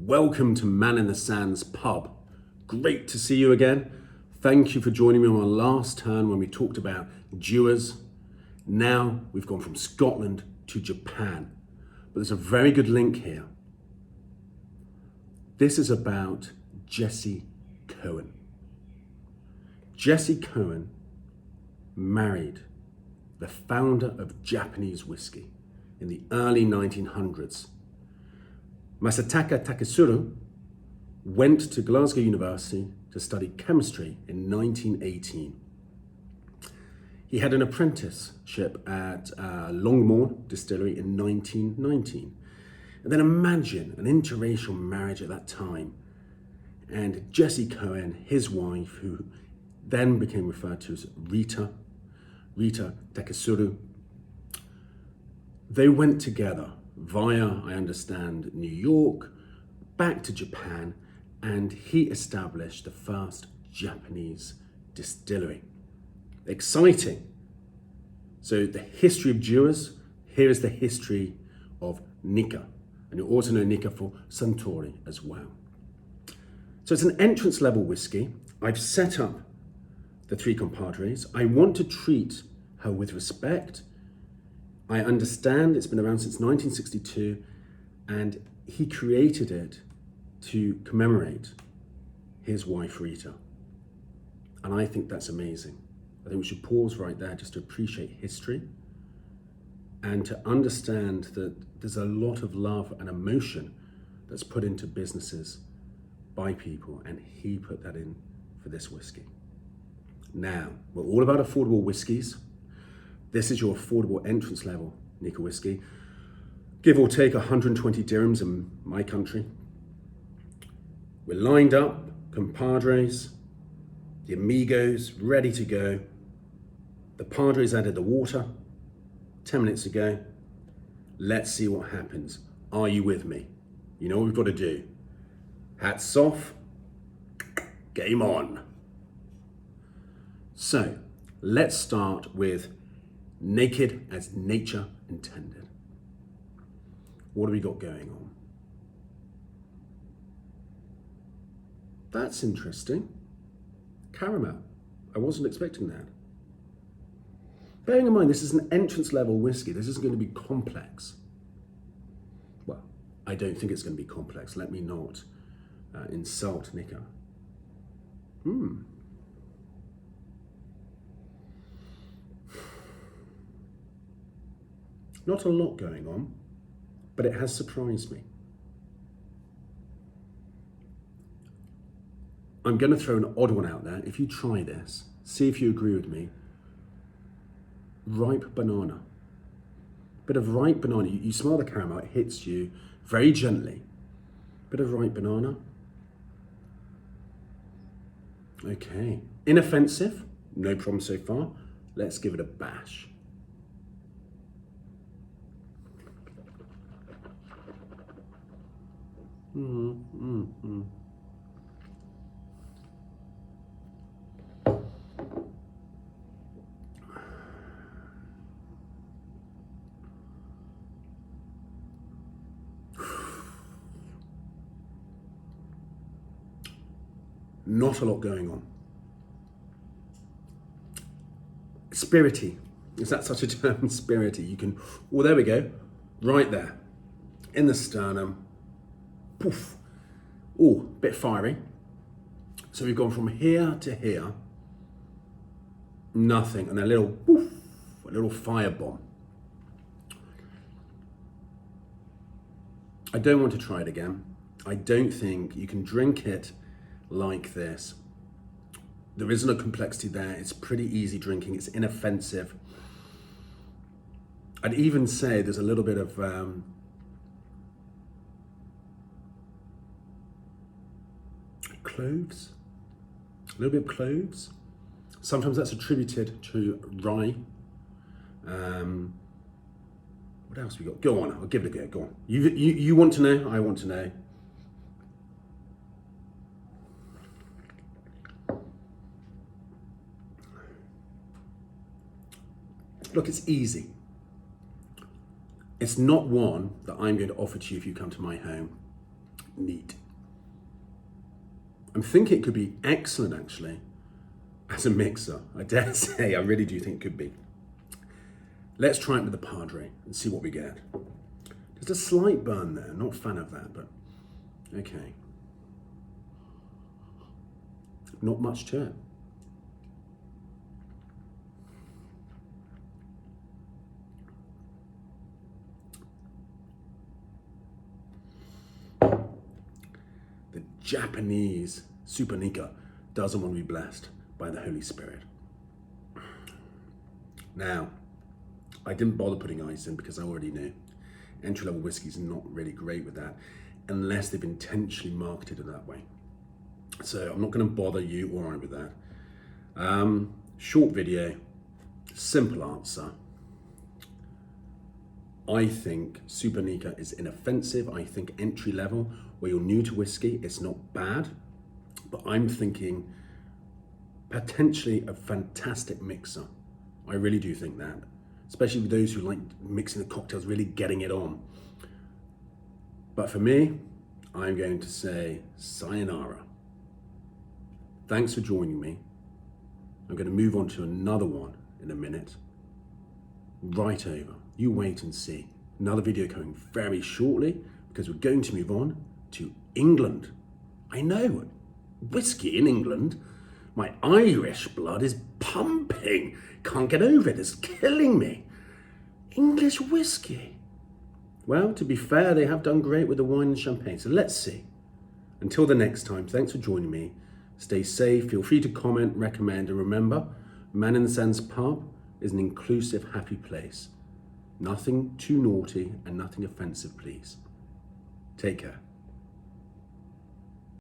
Welcome to Man in the Sands pub. Great to see you again. Thank you for joining me on our last turn when we talked about Dewars. Now we've gone from Scotland to Japan. But there's a very good link here. This is about Jesse Cohen. Jesse Cohen married the founder of Japanese whiskey in the early 1900s. Masataka Taketsuru went to Glasgow University to study chemistry in 1918. He had an apprenticeship at Longmore Distillery in 1919. And then imagine an interracial marriage at that time. And Jesse Cohen, his wife, who then became referred to as Rita Taketsuru, they went together via, I understand, New York, back to Japan, and he established the first Japanese distillery. Exciting. So the history of Dewars, here is the history of Nikka. And you also know Nikka for Suntory as well. So it's an entrance level whiskey. I've set up the three compadres. I want to treat her with respect. I understand it's been around since 1962, and he created it to commemorate his wife Rita. And I think that's amazing. I think we should pause right there just to appreciate history and to understand that there's a lot of love and emotion that's put into businesses by people, and he put that in for this whiskey. Now, we're all about affordable whiskies. This is your affordable entrance level Nikka whiskey. Give or take 120 dirhams in my country. We're lined up, compadres, the amigos, ready to go. The padres added the water 10 minutes ago. Let's see what happens. Are you with me? You know what we've got to do. Hats off, game on. So, let's start with naked as nature intended. What have we got going on? That's interesting. Caramel. I wasn't expecting that. Bearing in mind, this is an entrance level whiskey. This isn't going to be complex. Well, I don't think it's going to be complex. Let me not insult Nikka. Not a lot going on, but it has surprised me. I'm going to throw an odd one out there. If you try this, see if you agree with me. Ripe banana. Bit of ripe banana. You smell the caramel, it hits you very gently. Bit of ripe banana. Okay. Inoffensive, no problem so far. Let's give it a bash. Not a lot going on. Spirity. Is that such a term? Spirity. You can, well, there we go. Right there. In the sternum. Poof. Oh, bit fiery. So we've gone from here to here. Nothing. And a little poof. A little firebomb. I don't want to try it again. I don't think you can drink it like this. There isn't a complexity there. It's pretty easy drinking. It's inoffensive. I'd even say there's a little bit of cloves, a little bit of cloves. Sometimes that's attributed to rye. What else we got? Go on, I'll give it a go. Go on. You want to know? I want to know. Look, it's easy. It's not one that I'm going to offer to you if you come to my home. Neat. I'm thinking it could be excellent, actually, as a mixer. I dare say, I really do think it could be. Let's try it with the Padre and see what we get. There's a slight burn there. Not a fan of that, but okay. Not much to it. The Japanese Super Nikka doesn't want to be blessed by the Holy Spirit. Now, I didn't bother putting ice in because I already knew entry-level whiskies are not really great with that unless they've intentionally marketed it that way. So I'm not going to bother you or I with that. Short video, simple answer. I think Super Nikka is inoffensive. I think entry level, where you're new to whiskey, it's not bad, but I'm thinking potentially a fantastic mixer. I really do think that, especially with those who like mixing the cocktails, really getting it on. But for me, I'm going to say sayonara. Thanks for joining me. I'm going to move on to another one in a minute. Right over. You wait and see. Another video coming very shortly because we're going to move on to England. I know, whiskey in England. My Irish blood is pumping. Can't get over it. It's killing me. English whiskey. Well, to be fair, they have done great with the wine and champagne. So let's see. Until the next time, thanks for joining me. Stay safe. Feel free to comment, recommend, and remember, Man in the Sands Pub is an inclusive, happy place. Nothing too naughty and nothing offensive, please. Take care.